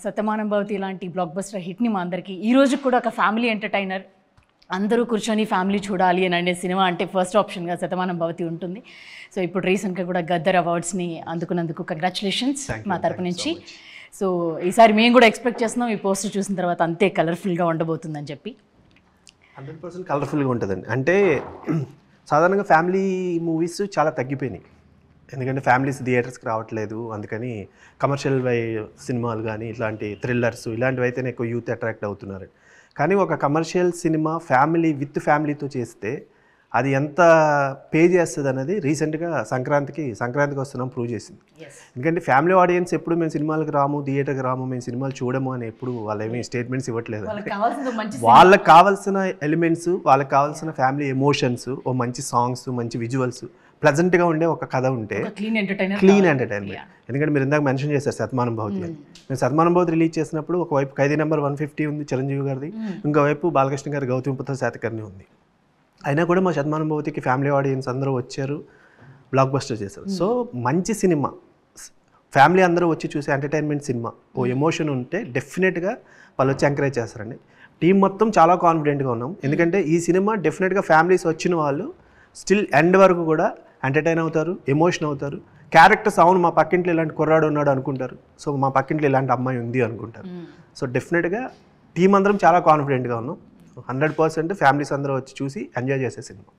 శతమానం భవతి లాంటి block buster హిట్ని మా అందరికీ ఈ రోజు కూడా ఒక ఫ్యామిలీ ఎంటర్టైనర్ అందరూ కూర్చొని ఫ్యామిలీ చూడాలి అని అనే సినిమా అంటే ఫస్ట్ ఆప్షన్గా శతమానం భవతి ఉంటుంది. సో ఇప్పుడు రీసెంట్గా కూడా గద్దర్ అవార్డ్స్ని అందుకున్నందుకు కంగ్రాచులేషన్స్ మా తరపు నుంచి. సో ఈసారి మేము కూడా ఎక్స్పెక్ట్ చేస్తున్నాం ఈ పోస్టర్ చూసిన తర్వాత అంతే కలర్ఫుల్గా ఉండబోతుందని చెప్పి. 100% కలర్ఫుల్గా ఉంటుందండి. అంటే సాధారణంగా ఫ్యామిలీ మూవీస్ చాలా తగ్గిపోయినాయి, ఎందుకంటే ఫ్యామిలీస్ థియేటర్స్కి రావట్లేదు. అందుకని కమర్షియల్ సినిమాలు కానీ ఇట్లాంటి థ్రిల్లర్స్ ఇలాంటివి అయితేనే ఎక్కువ యూత్ అట్రాక్ట్ అవుతున్నారు. కానీ ఒక కమర్షియల్ సినిమా ఫ్యామిలీ విత్ ఫ్యామిలీతో చేస్తే అది ఎంత పే చేస్తుంది అనేది రీసెంట్గా సంక్రాంతికి వస్తున్నాం ప్రూవ్ చేసింది. ఎందుకంటే ఫ్యామిలీ ఆడియన్స్ ఎప్పుడు మేము సినిమాలకు రాము, థియేటర్కి రాము, మేము సినిమాలు చూడము అని ఎప్పుడు వాళ్ళు ఏమీ స్టేట్మెంట్స్ ఇవ్వట్లేదు. వాళ్ళకి కావాల్సిన ఎలిమెంట్స్, వాళ్ళకి కావాల్సిన ఫ్యామిలీ ఎమోషన్స్, ఓ మంచి సాంగ్స్, మంచి విజువల్స్, ప్లెజెంట్గా ఉండే ఒక కథ ఉంటే క్లీన్ ఎంటర్టైన్మెంట్. ఎందుకంటే మీరు ఇందాక మెన్షన్ చేశారు శతమానం భవతి అని. మేము శతమానం భవతి రిలీజ్ చేసినప్పుడు ఒకవైపు ఖైదీ నెంబర్ 150 ఉంది చిరంజీవి గారిది, ఇంకోవైపు బాలకృష్ణ గారి గౌతమిపుత్ర శాతకర్ణి ఉంది. అయినా కూడా మా శతమానం భవతికి ఫ్యామిలీ ఆడియన్స్ అందరూ వచ్చారు, బ్లాక్ బస్టర్ చేశారు. సో మంచి సినిమా, ఫ్యామిలీ అందరూ వచ్చి చూసే ఎంటర్టైన్మెంట్ సినిమా, ఓ ఎమోషన్ ఉంటే డెఫినెట్గా వాళ్ళు వచ్చి ఎంకరేజ్ చేస్తారండి. టీం మొత్తం చాలా కాన్ఫిడెంట్గా ఉన్నాం, ఎందుకంటే ఈ సినిమా డెఫినెట్గా ఫ్యామిలీస్ వచ్చిన వాళ్ళు స్టిల్ ఎండ్ వరకు కూడా ఎంటర్టైన్ అవుతారు, ఎమోషన్ అవుతారు. క్యారెక్టర్స్ అవును మా పక్కింట్లో ఇలాంటి కుర్రాడు ఉన్నాడు అనుకుంటారు, సో మా పక్కింట్లో ఇలాంటి అమ్మాయి ఉంది అనుకుంటారు. సో డెఫినెట్గా టీం అందరం చాలా కాన్ఫిడెంట్గా ఉన్నాం. 100% ఫ్యామిలీస్ అందరూ వచ్చి చూసి ఎంజాయ్ చేసే సినిమా.